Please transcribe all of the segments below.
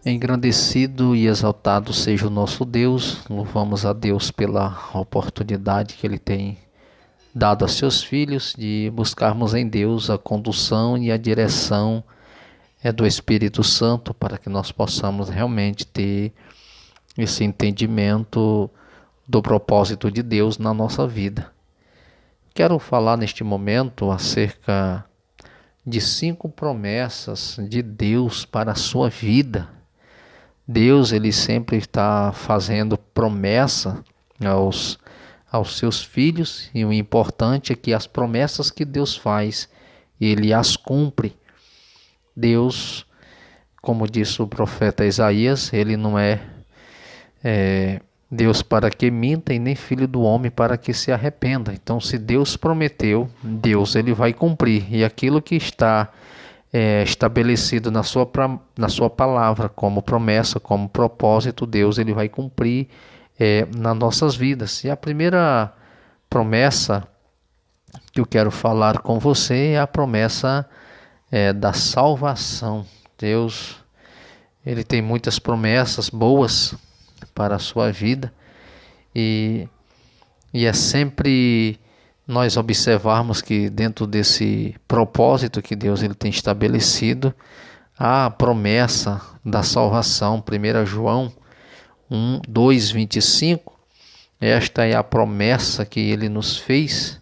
Engrandecido e exaltado seja o nosso Deus. Louvamos a Deus pela oportunidade que Ele tem dado a seus filhos de buscarmos em Deus a condução e a direção do Espírito Santo para que nós possamos realmente ter esse entendimento do propósito de Deus na nossa vida. Quero falar neste momento acerca de 5 promessas de Deus para a sua vida. Deus, ele sempre está fazendo promessa aos seus filhos, e o importante é que as promessas que Deus faz, ele as cumpre. Deus, como disse o profeta Isaías, ele não é Deus para que minta e nem filho do homem para que se arrependa. Então, se Deus prometeu, Deus ele vai cumprir. E aquilo que está estabelecido na sua palavra como promessa, como propósito, Deus ele vai cumprir nas nossas vidas. E a primeira promessa que eu quero falar com você é a promessa da salvação. Deus ele tem muitas promessas boas para a sua vida e é sempre nós observarmos que dentro desse propósito que Deus ele tem estabelecido, há a promessa da salvação. 1 João 2:25, esta é a promessa que ele nos fez,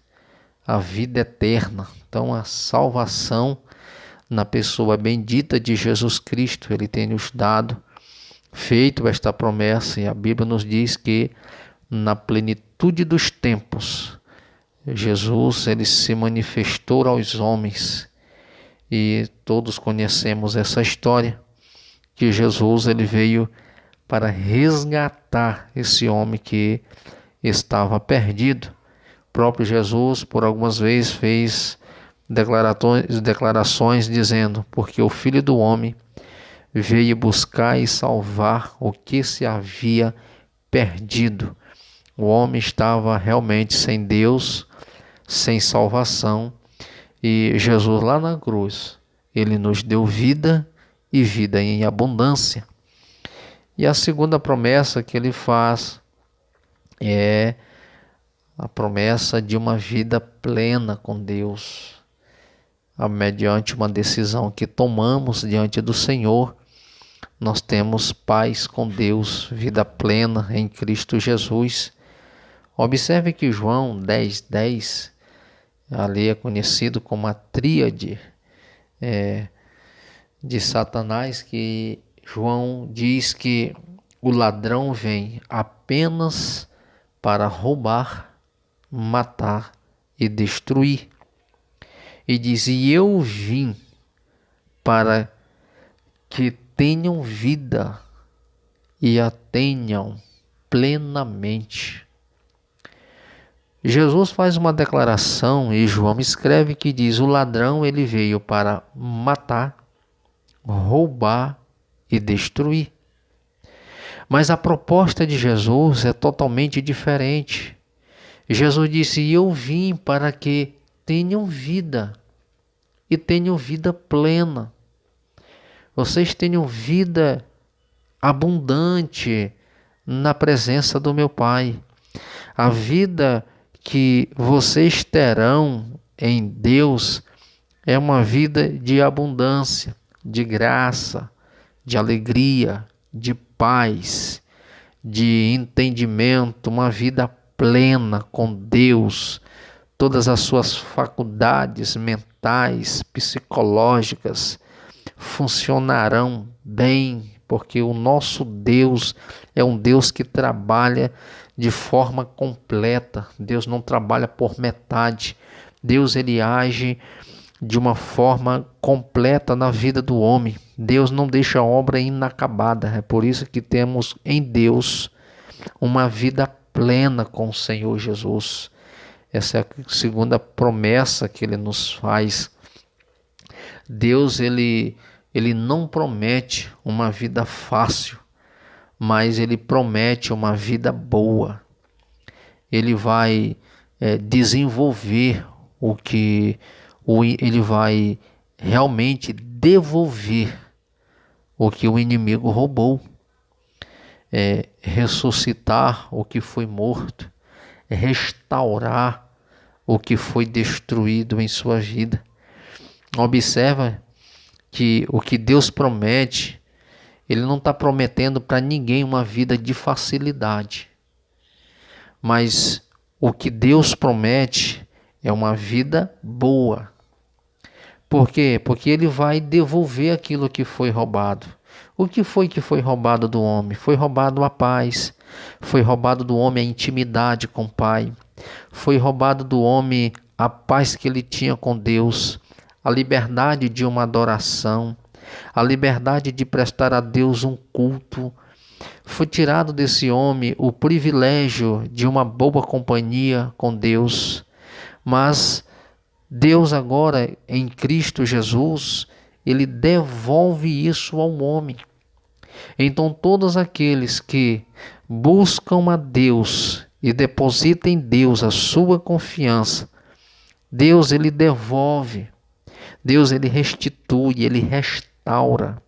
a vida eterna. Então a salvação na pessoa bendita de Jesus Cristo, ele tem nos dado, feito esta promessa, e a Bíblia nos diz que na plenitude dos tempos, Jesus ele se manifestou aos homens, e todos conhecemos essa história, que Jesus ele veio para resgatar esse homem que estava perdido. O próprio Jesus, por algumas vezes, fez declarações dizendo: porque o Filho do Homem veio buscar e salvar o que se havia perdido. O homem estava realmente sem Deus, sem salvação, e Jesus lá na cruz, ele nos deu vida e vida em abundância. E a segunda promessa que ele faz é a promessa de uma vida plena com Deus. Mediante uma decisão que tomamos diante do Senhor, nós temos paz com Deus, vida plena em Cristo Jesus. Observe que João 10:10, ali é conhecido como a tríade de Satanás, que João diz que o ladrão vem apenas para roubar, matar e destruir. E diz: e eu vim para que tenham vida e a tenham plenamente. Jesus faz uma declaração e João escreve que diz: o ladrão ele veio para matar, roubar e destruir. Mas a proposta de Jesus é totalmente diferente. Jesus disse: e eu vim para que tenham vida e tenham vida plena. Vocês tenham vida abundante na presença do meu Pai. A vida que vocês terão em Deus é uma vida de abundância, de graça, de alegria, de paz, de entendimento, uma vida plena com Deus. Todas as suas faculdades mentais, psicológicas funcionarão bem, porque o nosso Deus é um Deus que trabalha de forma completa. Deus não trabalha por metade. Deus ele age de uma forma completa na vida do homem. Deus não deixa a obra inacabada. É por isso que temos em Deus uma vida plena com o Senhor Jesus. Essa é a segunda promessa que ele nos faz. Deus ele não promete uma vida fácil, mas ele promete uma vida boa. Ele vai desenvolver ele vai realmente devolver o que o inimigo roubou, é ressuscitar o que foi morto, é restaurar o que foi destruído em sua vida. Observa que o que Deus promete, Ele não está prometendo para ninguém uma vida de facilidade, mas o que Deus promete é uma vida boa. Por quê? Porque Ele vai devolver aquilo que foi roubado. O que foi roubado do homem? Foi roubado a paz, foi roubado do homem a intimidade com o Pai, foi roubado do homem a paz que ele tinha com Deus, a liberdade de uma adoração, a liberdade de prestar a Deus um culto. Foi tirado desse homem o privilégio de uma boa companhia com Deus. Mas Deus agora, em Cristo Jesus, Ele devolve isso ao homem. Então todos aqueles que buscam a Deus e depositam em Deus a sua confiança, Deus Ele devolve, Deus Ele restitui, Ele restaura.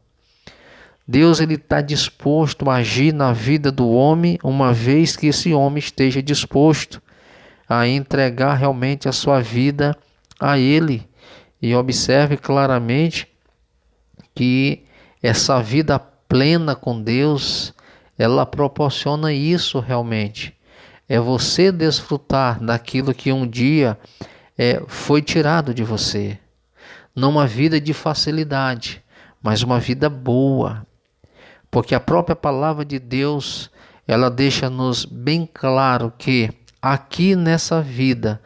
Deus Ele está disposto a agir na vida do homem, uma vez que esse homem esteja disposto a entregar realmente a sua vida a Ele. E observe claramente que essa vida plena com Deus, ela proporciona isso realmente. É você desfrutar daquilo que um dia foi tirado de você. Não uma vida de facilidade, mas uma vida boa. Porque a própria palavra de Deus, ela deixa-nos bem claro que aqui nesta vida,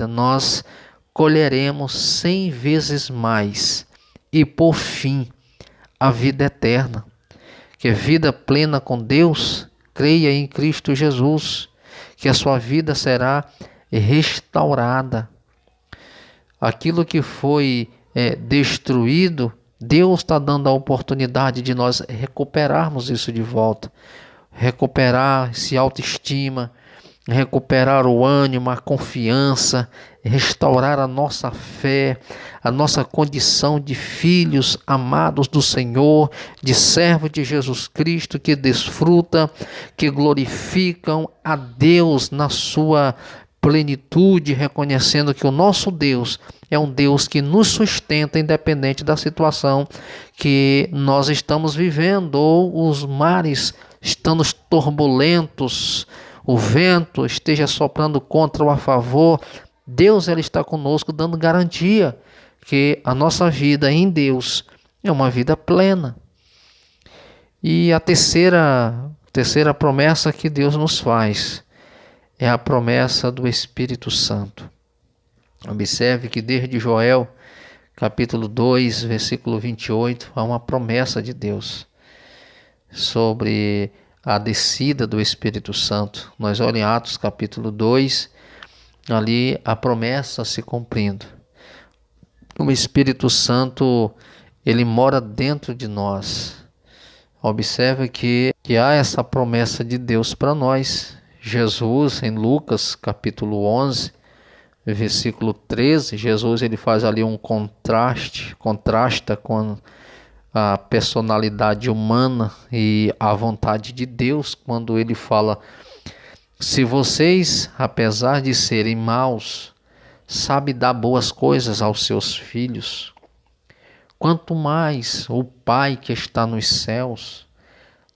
nós colheremos 100 vezes mais. E por fim, a vida eterna, que é vida plena com Deus. Creia em Cristo Jesus, que a sua vida será restaurada. Aquilo que foi destruído, Deus está dando a oportunidade de nós recuperarmos isso de volta. Recuperar essa autoestima, recuperar o ânimo, a confiança, restaurar a nossa fé, a nossa condição de filhos amados do Senhor, de servo de Jesus Cristo, que desfruta, que glorificam a Deus na sua plenitude, reconhecendo que o nosso Deus é um Deus que nos sustenta independente da situação que nós estamos vivendo, ou os mares estando turbulentos, o vento esteja soprando contra ou a favor. Deus ele está conosco, dando garantia que a nossa vida em Deus é uma vida plena. E a terceira promessa que Deus nos faz é a promessa do Espírito Santo. Observe que desde Joel, capítulo 2, versículo 28, há uma promessa de Deus sobre a descida do Espírito Santo. Nós olhamos em Atos, capítulo 2, ali a promessa se cumprindo. O Espírito Santo, ele mora dentro de nós. Observe que há essa promessa de Deus para nós. Jesus, em Lucas, capítulo 11, versículo 13, Jesus ele faz ali um contrasta com a personalidade humana e a vontade de Deus, quando ele fala: se vocês, apesar de serem maus, sabem dar boas coisas aos seus filhos, quanto mais o Pai que está nos céus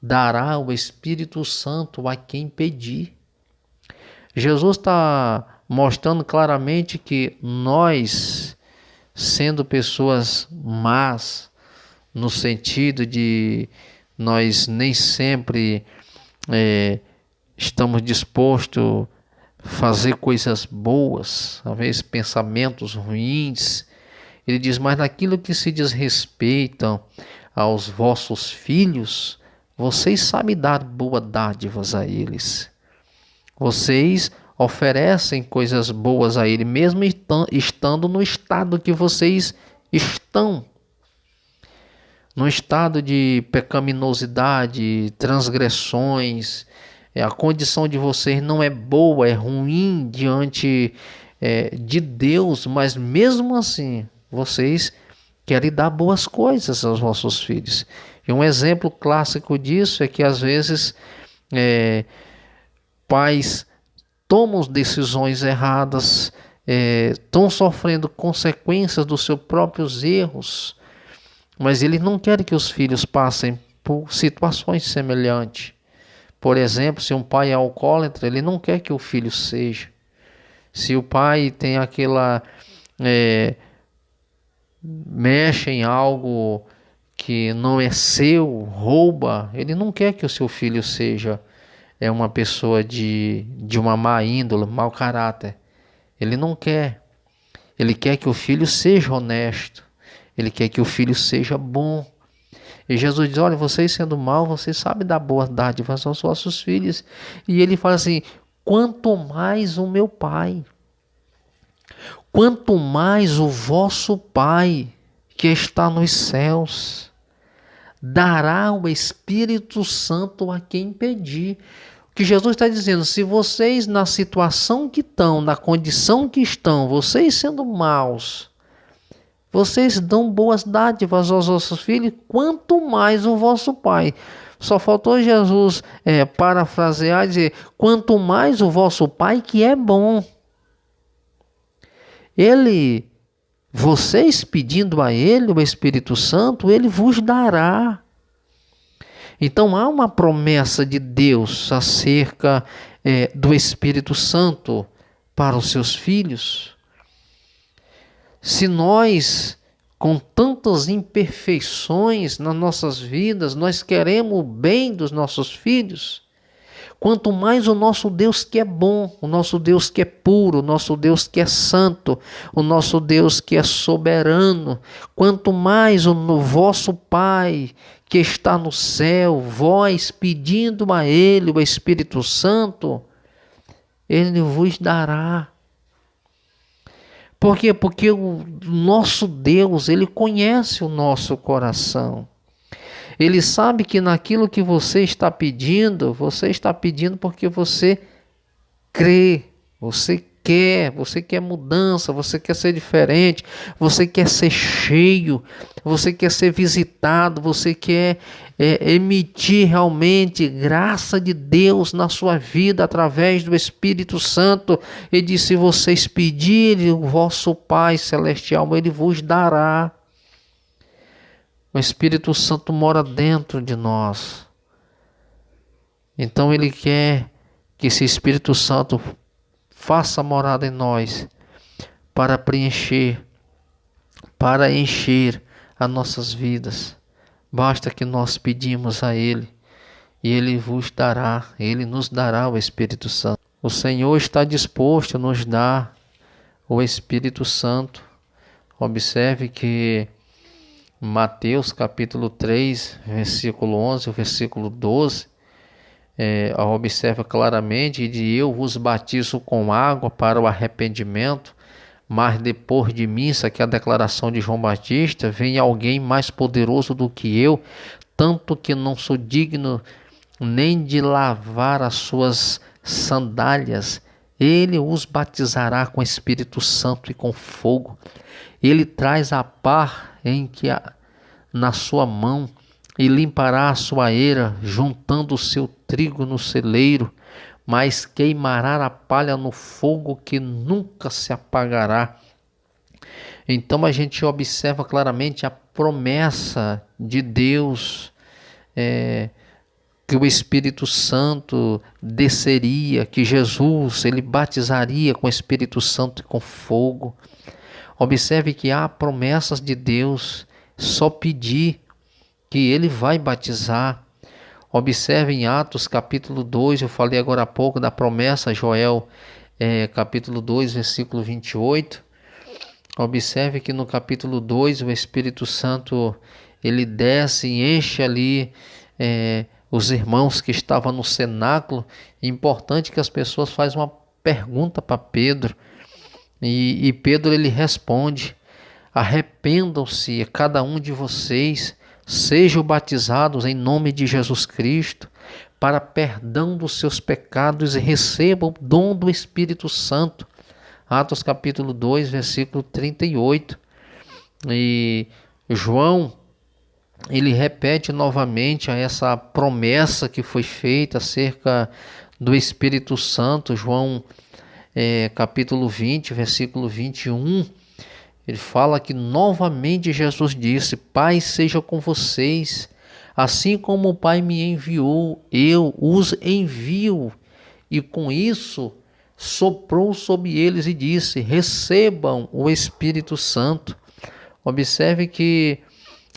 dará o Espírito Santo a quem pedir. Jesus está mostrando claramente que nós, sendo pessoas más, no sentido de nós nem sempre estamos dispostos a fazer coisas boas, talvez pensamentos ruins. Ele diz: mas naquilo que se diz respeito aos vossos filhos, vocês sabem dar boas dádivas a eles. Vocês oferecem coisas boas a ele, mesmo estando no estado que vocês estão. No estado de pecaminosidade, transgressões, a condição de vocês não é boa, é ruim diante de Deus, mas mesmo assim, vocês querem dar boas coisas aos nossos filhos. E um exemplo clássico disso é que às vezes pais tomam decisões erradas, estão sofrendo consequências dos seus próprios erros, mas eles não querem que os filhos passem por situações semelhantes. Por exemplo, se um pai é alcoólatra, ele não quer que o filho seja. Se o pai tem aquela... mexe em algo que não é seu, rouba, ele não quer que o seu filho seja uma pessoa de uma má índole, mau caráter. Ele não quer. Ele quer que o filho seja honesto. Ele quer que o filho seja bom. E Jesus diz, olha, vocês sendo mal, vocês sabem dar boas dádivas aos vossos filhos. E ele fala assim, quanto mais o meu Pai, quanto mais o vosso Pai que está nos céus, dará o Espírito Santo a quem pedir. O que Jesus está dizendo, se vocês na situação que estão, na condição que estão, vocês sendo maus, vocês dão boas dádivas aos vossos filhos, quanto mais o vosso Pai. Só faltou Jesus parafrasear e dizer, quanto mais o vosso Pai que é bom. Vocês pedindo a Ele o Espírito Santo, Ele vos dará. Então há uma promessa de Deus acerca do Espírito Santo para os seus filhos. Se nós, com tantas imperfeições nas nossas vidas, nós queremos o bem dos nossos filhos, quanto mais o nosso Deus que é bom, o nosso Deus que é puro, o nosso Deus que é santo, o nosso Deus que é soberano, quanto mais o vosso Pai que está no céu, vós pedindo a Ele o Espírito Santo, Ele vos dará. Por quê? Porque o nosso Deus, Ele conhece o nosso coração. Ele sabe que naquilo que você está pedindo porque você crê, você quer mudança, você quer ser diferente, você quer ser cheio, você quer ser visitado, você quer emitir realmente graça de Deus na sua vida através do Espírito Santo. Ele diz, se vocês pedirem, o vosso Pai Celestial, Ele vos dará. O Espírito Santo mora dentro de nós. Então Ele quer que esse Espírito Santo faça morada em nós para preencher, para encher as nossas vidas. Basta que nós pedimos a Ele e Ele vos dará, Ele nos dará o Espírito Santo. O Senhor está disposto a nos dar o Espírito Santo. Observe que Mateus capítulo 3, versículo 11, versículo 12, observa claramente, de eu vos batizo com água para o arrependimento, mas depois de mim, isso aqui é a declaração de João Batista, vem alguém mais poderoso do que eu, tanto que não sou digno nem de lavar as suas sandálias. Ele os batizará com Espírito Santo e com fogo. Ele traz a pá na sua mão e limpará a sua eira, juntando o seu trigo no celeiro, mas queimará a palha no fogo que nunca se apagará. Então a gente observa claramente a promessa de Deus, que o Espírito Santo desceria, que Jesus ele batizaria com o Espírito Santo e com fogo. Observe que há promessas de Deus, só pedir que Ele vai batizar. Observe em Atos capítulo 2, eu falei agora há pouco da promessa, Joel capítulo 2, versículo 28. Observe que no capítulo 2 o Espírito Santo ele desce e enche ali os irmãos que estavam no cenáculo. É importante que as pessoas façam uma pergunta para Pedro. E Pedro ele responde: arrependam-se cada um de vocês, sejam batizados em nome de Jesus Cristo para perdão dos seus pecados e recebam o dom do Espírito Santo. Atos capítulo 2, versículo 38. E João, ele repete novamente essa promessa que foi feita acerca do Espírito Santo. João capítulo 20, versículo 21, ele fala que novamente Jesus disse: Pai seja com vocês, assim como o Pai me enviou, eu os envio. E com isso soprou sobre eles e disse: recebam o Espírito Santo. Observe que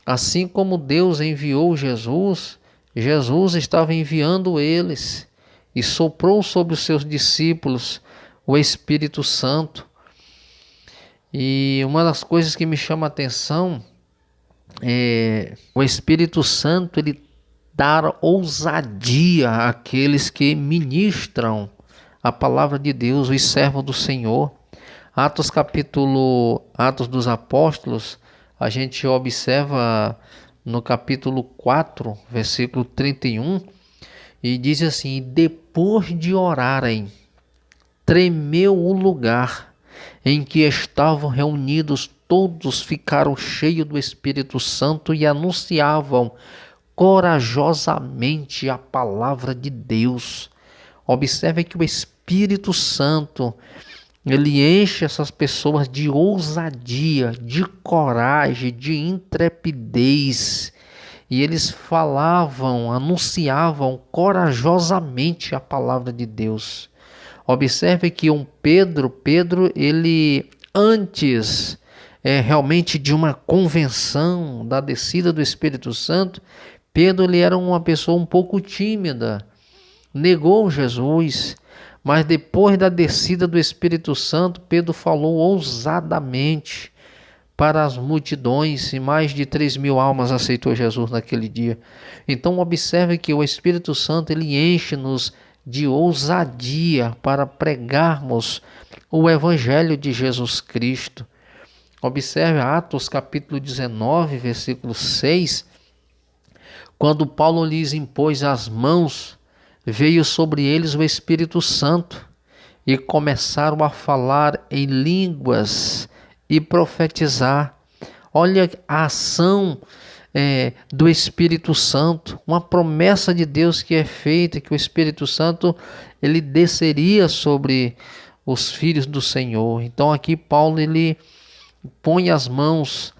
assim como Deus enviou Jesus, Jesus estava enviando eles e soprou sobre os seus discípulos o Espírito Santo. E uma das coisas que me chama a atenção é o Espírito Santo, ele dá ousadia àqueles que ministram a palavra de Deus, os servos do Senhor. Atos dos Apóstolos, a gente observa no capítulo 4, versículo 31, e diz assim: depois de orarem, tremeu o lugar em que estavam reunidos, todos ficaram cheios do Espírito Santo e anunciavam corajosamente a palavra de Deus. Observe que o Espírito Santo, ele enche essas pessoas de ousadia, de coragem, de intrepidez. E eles falavam, anunciavam corajosamente a palavra de Deus. Observe que Pedro, ele antes realmente de uma convenção da descida do Espírito Santo, Pedro ele era uma pessoa um pouco tímida, negou Jesus, mas depois da descida do Espírito Santo, Pedro falou ousadamente para as multidões, e mais de 3.000 almas aceitou Jesus naquele dia. Então observe que o Espírito Santo ele enche-nos de ousadia para pregarmos o Evangelho de Jesus Cristo. Observe Atos capítulo 19, versículo 6, quando Paulo lhes impôs as mãos, veio sobre eles o Espírito Santo e começaram a falar em línguas e profetizar. Olha a ação do Espírito Santo, uma promessa de Deus que é feita, que o Espírito Santo ele desceria sobre os filhos do Senhor. Então aqui Paulo ele põe as mãos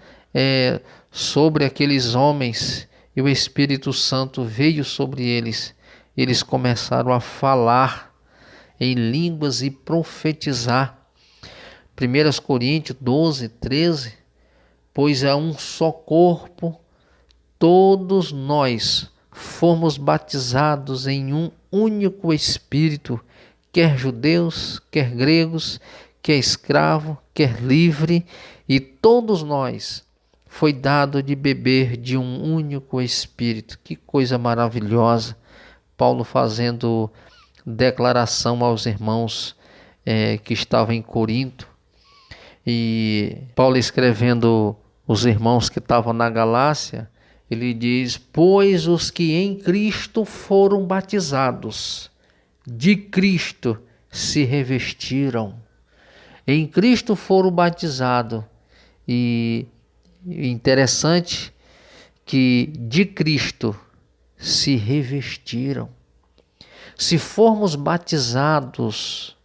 sobre aqueles homens e o Espírito Santo veio sobre eles. Eles começaram a falar em línguas e profetizar. 1 Coríntios 12, 13, pois é um só corpo, todos nós fomos batizados em um único Espírito, quer judeus, quer gregos, quer escravo, quer livre, e todos nós foi dado de beber de um único Espírito. Que coisa maravilhosa! Paulo fazendo declaração aos irmãos que estavam em Corinto, e Paulo escrevendo os irmãos que estavam na Galácia, ele diz: pois os que em Cristo foram batizados, de Cristo se revestiram. Em Cristo foram batizados. E interessante que de Cristo se revestiram. Se formos batizados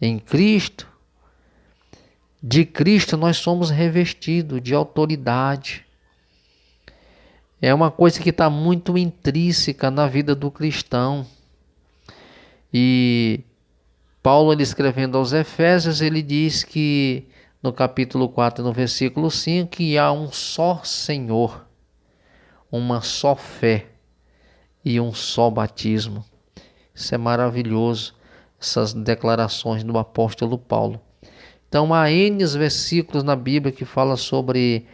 em Cristo, de Cristo nós somos revestidos de autoridade. É uma coisa que está muito intrínseca na vida do cristão. E Paulo, ele escrevendo aos Efésios, ele diz que no capítulo 4, no versículo 5, que há um só Senhor, uma só fé e um só batismo. Isso é maravilhoso, essas declarações do apóstolo Paulo. Então há N versículos na Bíblia que falam sobre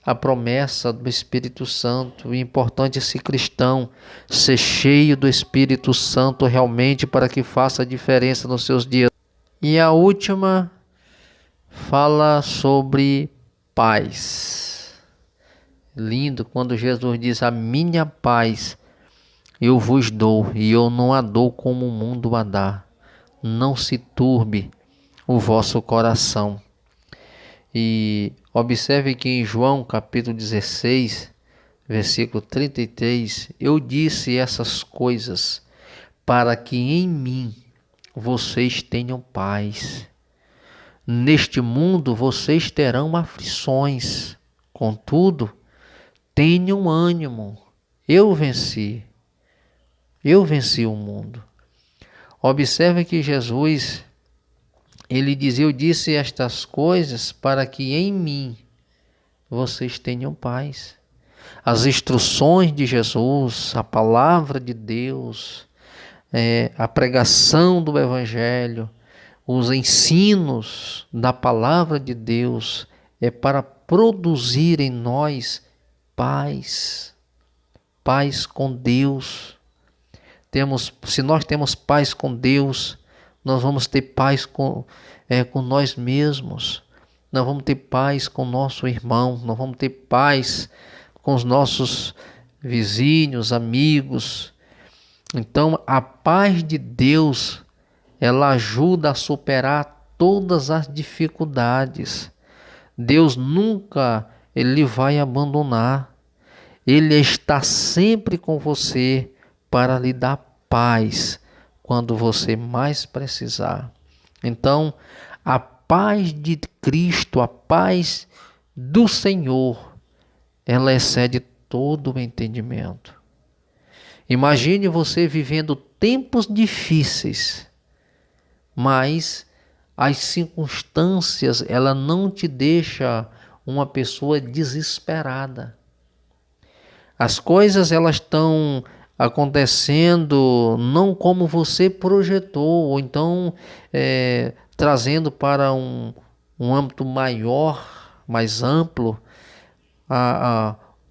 a promessa do Espírito Santo. O importante é esse cristão ser cheio do Espírito Santo realmente para que faça a diferença nos seus dias. E a última fala sobre paz. Lindo quando Jesus diz: a minha paz eu vos dou, e eu não a dou como o mundo a dá. Não se turbe o vosso coração. E observe que em João capítulo 16, versículo 33, eu disse essas coisas para que em mim vocês tenham paz. Neste mundo vocês terão aflições, contudo, tenham ânimo. Eu venci o mundo. Observe que Jesus, ele dizia, eu disse estas coisas para que em mim vocês tenham paz. As instruções de Jesus, a palavra de Deus, a pregação do Evangelho, os ensinos da palavra de Deus é para produzir em nós paz, paz com Deus. Se nós temos paz com Deus, nós vamos ter paz com nós mesmos, nós vamos ter paz com nosso irmão, nós vamos ter paz com os nossos vizinhos, amigos. Então, a paz de Deus, ela ajuda a superar todas as dificuldades. Deus nunca ele vai abandonar. Ele está sempre com você para lhe dar paz quando você mais precisar. Então, a paz de Cristo, a paz do Senhor, ela excede todo o entendimento. Imagine você vivendo tempos difíceis, mas as circunstâncias, ela não te deixa uma pessoa desesperada. As coisas, elas estão acontecendo não como você projetou, ou então trazendo para um âmbito maior, mais amplo.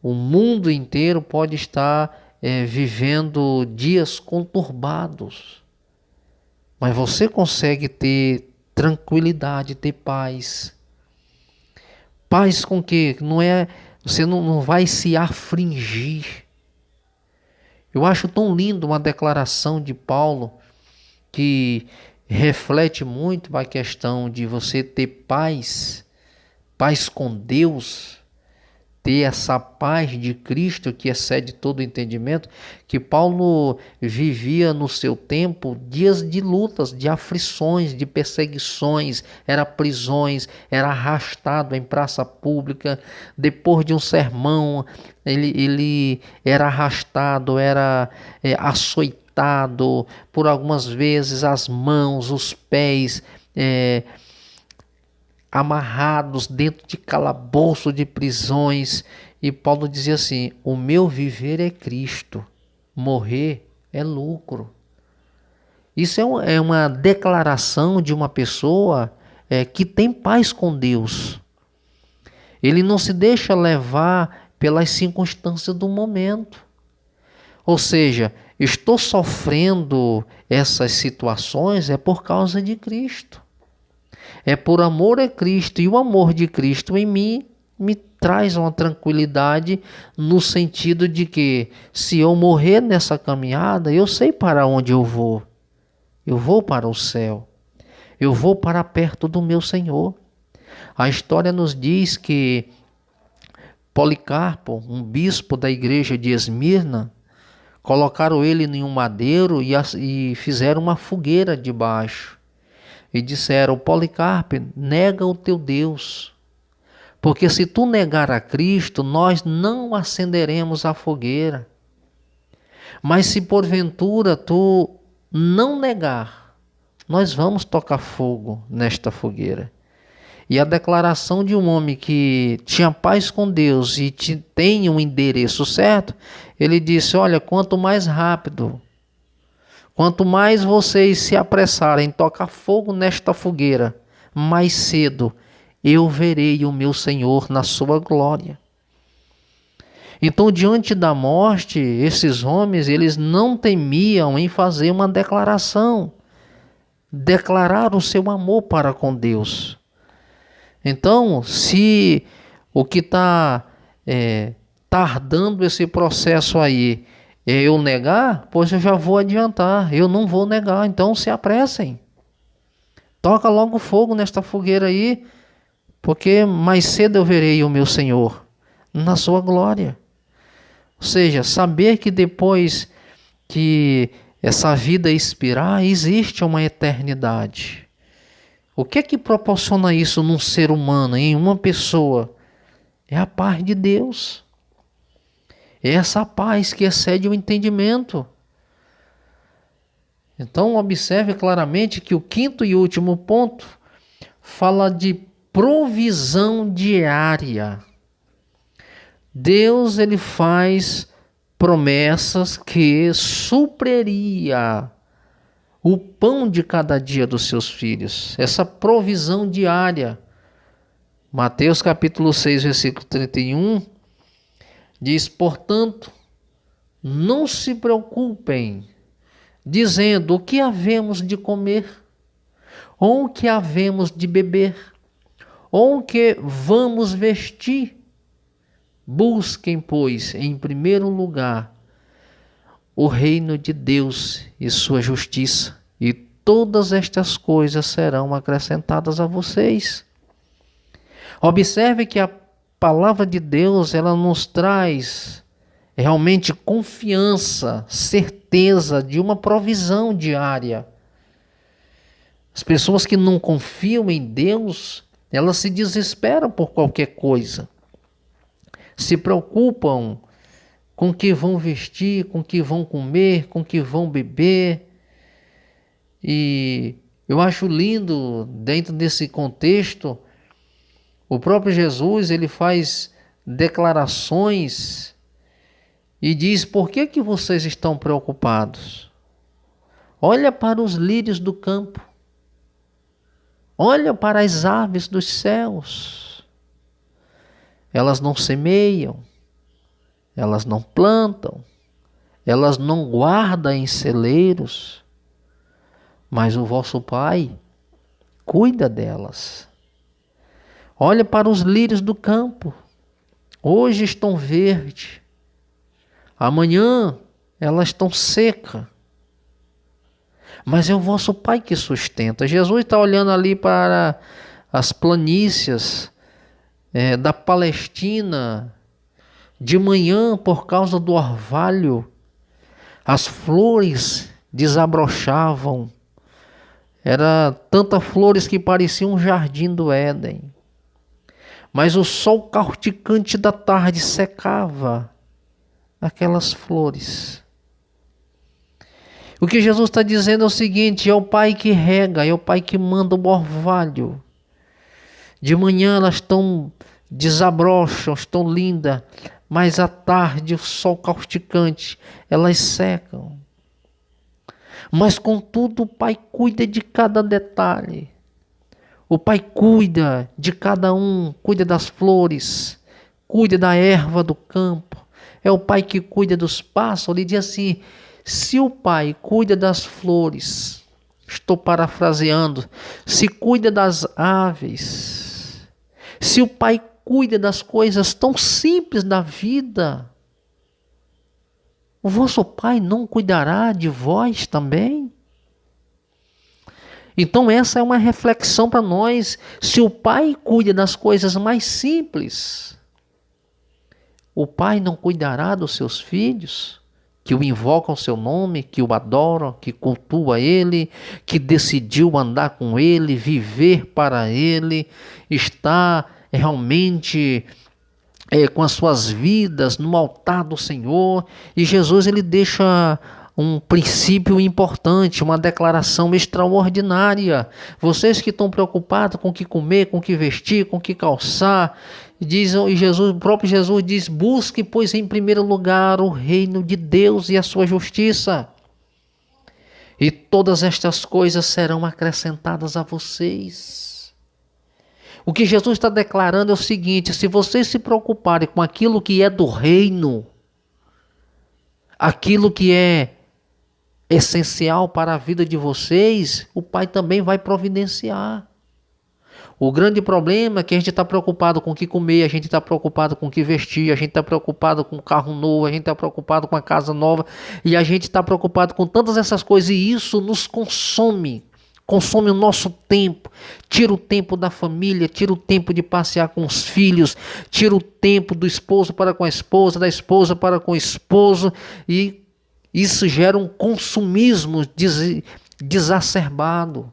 O mundo inteiro pode estar vivendo dias conturbados, mas você consegue ter tranquilidade, ter paz. Paz com que você não vai se afligir. Eu acho tão lindo uma declaração de Paulo que reflete muito a questão de você ter paz, paz com Deus, ter essa paz de Cristo que excede todo o entendimento, que Paulo vivia no seu tempo dias de lutas, de aflições, de perseguições, era prisões, era arrastado em praça pública, depois de um sermão, ele era arrastado, era açoitado, por algumas vezes as mãos, os pés, amarrados dentro de calabouço de prisões. E Paulo dizia assim: o meu viver é Cristo, morrer é lucro. Isso é uma declaração de uma pessoa que tem paz com Deus. Ele não se deixa levar pelas circunstâncias do momento. Ou seja, estou sofrendo essas situações é por causa de Cristo. É por amor a Cristo, e o amor de Cristo em mim me traz uma tranquilidade no sentido de que se eu morrer nessa caminhada, eu sei para onde eu vou. Eu vou para o céu. Eu vou para perto do meu Senhor. A história nos diz que Policarpo, um bispo da igreja de Esmirna, colocaram ele em um madeiro e fizeram uma fogueira debaixo. E disseram: Policarpo, nega o teu Deus, porque se tu negar a Cristo, nós não acenderemos a fogueira. Mas se porventura tu não negar, nós vamos tocar fogo nesta fogueira. E a declaração de um homem que tinha paz com Deus e tem um endereço certo, ele disse: olha, quanto mais rápido, quanto mais vocês se apressarem em tocar fogo nesta fogueira, mais cedo eu verei o meu Senhor na sua glória. Então, diante da morte, esses homens, eles não temiam em fazer uma declaração, declarar o seu amor para com Deus. Então, se o que está tardando esse processo aí eu negar, pois eu já vou adiantar, eu não vou negar, então se apressem. Toca logo fogo nesta fogueira aí, porque mais cedo eu verei o meu Senhor na sua glória. Ou seja, saber que depois que essa vida expirar, existe uma eternidade. O que é que proporciona isso num ser humano, em uma pessoa? É a paz de Deus. É essa paz que excede o entendimento. Então, observe claramente que o quinto e último ponto fala de provisão diária. Deus, ele faz promessas que supriria o pão de cada dia dos seus filhos. Essa provisão diária. Mateus capítulo 6, versículo 31, diz: portanto, não se preocupem, dizendo o que havemos de comer, ou o que havemos de beber, ou o que vamos vestir. Busquem, pois, em primeiro lugar o reino de Deus e sua justiça, e todas estas coisas serão acrescentadas a vocês. Observe que a palavra de Deus, ela nos traz realmente confiança, certeza de uma provisão diária. As pessoas que não confiam em Deus, elas se desesperam por qualquer coisa. Se preocupam com o que vão vestir, com o que vão comer, com o que vão beber. E eu acho lindo, dentro desse contexto, o próprio Jesus, ele faz declarações e diz: por que vocês estão preocupados? Olha para os lírios do campo. Olha para as aves dos céus. Elas não semeiam, elas não plantam, elas não guardam em celeiros, mas o vosso Pai cuida delas. Olha para os lírios do campo. Hoje estão verdes, amanhã elas estão secas, mas é o vosso Pai que sustenta. Jesus está olhando ali para as planícies da Palestina. De manhã, por causa do orvalho, as flores desabrochavam. Era tantas flores que pareciam um jardim do Éden. Mas o sol causticante da tarde secava aquelas flores. O que Jesus está dizendo é o seguinte: é o Pai que rega, é o Pai que manda o orvalho. De manhã elas desabrocham, estão lindas, mas à tarde o sol causticante, elas secam. Mas contudo o Pai cuida de cada detalhe. O Pai cuida de cada um, cuida das flores, cuida da erva do campo. É o Pai que cuida dos pássaros. Ele diz assim: se o Pai cuida das flores, estou parafraseando, se cuida das aves, se o Pai cuida das coisas tão simples da vida, o vosso Pai não cuidará de vós também? Então essa é uma reflexão para nós. Se o Pai cuida das coisas mais simples, o Pai não cuidará dos seus filhos, que o invocam o seu nome, que o adoram, que cultuam Ele, que decidiu andar com Ele, viver para Ele, estar realmente com as suas vidas no altar do Senhor. E Jesus, ele deixa um princípio importante, uma declaração extraordinária. Vocês que estão preocupados com o que comer, com o que vestir, com o que calçar, o próprio Jesus diz: busque, pois, em primeiro lugar o reino de Deus e a sua justiça, e todas estas coisas serão acrescentadas a vocês. O que Jesus está declarando é o seguinte: se vocês se preocuparem com aquilo que é do reino, aquilo que é essencial para a vida de vocês, o Pai também vai providenciar. O grande problema é que a gente está preocupado com o que comer, a gente está preocupado com o que vestir, a gente está preocupado com um carro novo, a gente está preocupado com a casa nova, e a gente está preocupado com tantas essas coisas, e isso nos consome consome o nosso tempo, tira o tempo da família, tira o tempo de passear com os filhos, tira o tempo do esposo para com a esposa, da esposa para com o esposo, e isso gera um consumismo desacerbado.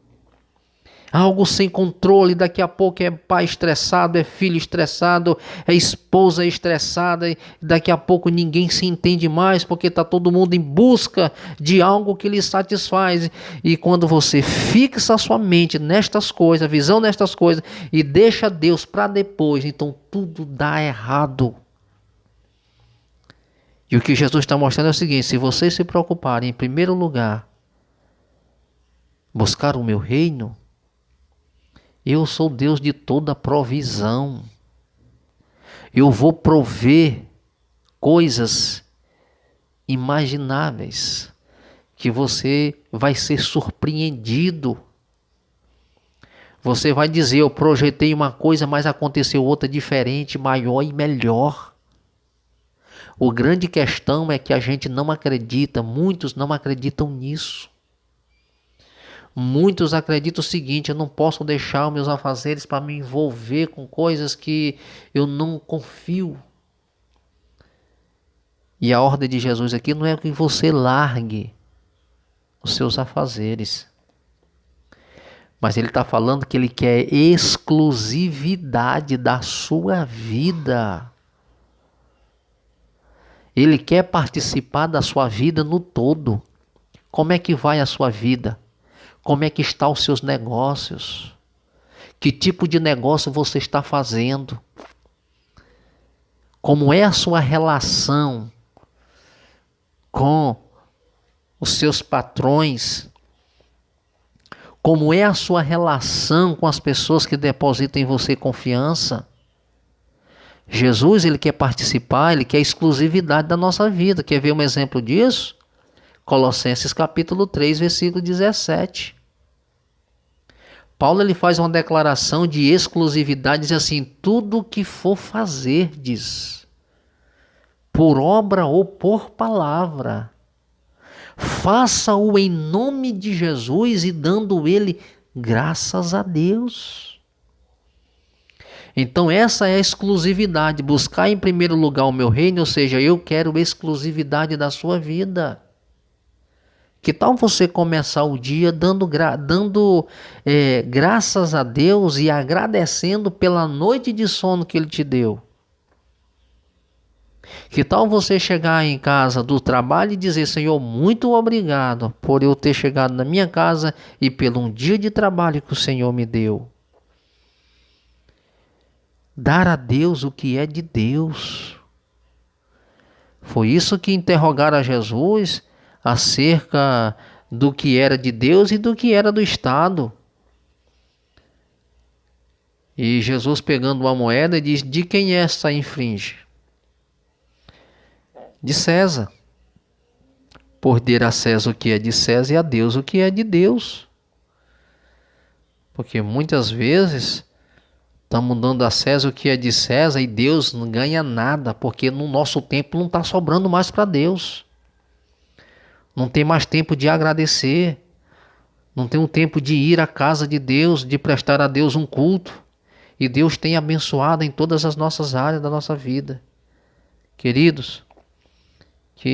Algo sem controle, daqui a pouco é pai estressado, é filho estressado, é esposa estressada, e daqui a pouco ninguém se entende mais, porque está todo mundo em busca de algo que lhe satisfaz. E quando você fixa a sua mente nestas coisas, a visão nestas coisas, e deixa Deus para depois, então tudo dá errado. E o que Jesus está mostrando é o seguinte: se vocês se preocuparem em primeiro lugar, buscar o meu reino, eu sou Deus de toda provisão. Eu vou prover coisas imagináveis que você vai ser surpreendido. Você vai dizer: eu projetei uma coisa, mas aconteceu outra diferente, maior e melhor. O grande questão é que a gente não acredita, muitos não acreditam nisso. Muitos acreditam o seguinte: eu não posso deixar os meus afazeres para me envolver com coisas que eu não confio. E a ordem de Jesus aqui não é que você largue os seus afazeres, mas ele está falando que ele quer exclusividade da sua vida. Ele quer participar da sua vida no todo. Como é que vai a sua vida? Como é que estão os seus negócios? Que tipo de negócio você está fazendo? Como é a sua relação com os seus patrões? Como é a sua relação com as pessoas que depositam em você confiança? Jesus, ele quer participar, ele quer exclusividade da nossa vida. Quer ver um exemplo disso? Colossenses capítulo 3, versículo 17. Paulo, ele faz uma declaração de exclusividade, diz assim: tudo que for fazerdes, por obra ou por palavra, faça-o em nome de Jesus e dando ele graças a Deus. Então essa é a exclusividade, buscar em primeiro lugar o meu reino, ou seja, eu quero exclusividade da sua vida. Que tal você começar o dia dando graças a Deus e agradecendo pela noite de sono que Ele te deu? Que tal você chegar em casa do trabalho e dizer: Senhor, muito obrigado por eu ter chegado na minha casa e pelo um dia de trabalho que o Senhor me deu. Dar a Deus o que é de Deus. Foi isso que interrogaram a Jesus acerca do que era de Deus e do que era do Estado. E Jesus, pegando uma moeda, diz: de quem é essa infringe? De César. Por dar a César o que é de César e a Deus o que é de Deus. Porque muitas vezes estamos dando a César o que é de César e Deus não ganha nada, porque no nosso tempo não está sobrando mais para Deus. Não tem mais tempo de agradecer. Não tem um tempo de ir à casa de Deus, de prestar a Deus um culto. E Deus tem abençoado em todas as nossas áreas da nossa vida. Queridos, que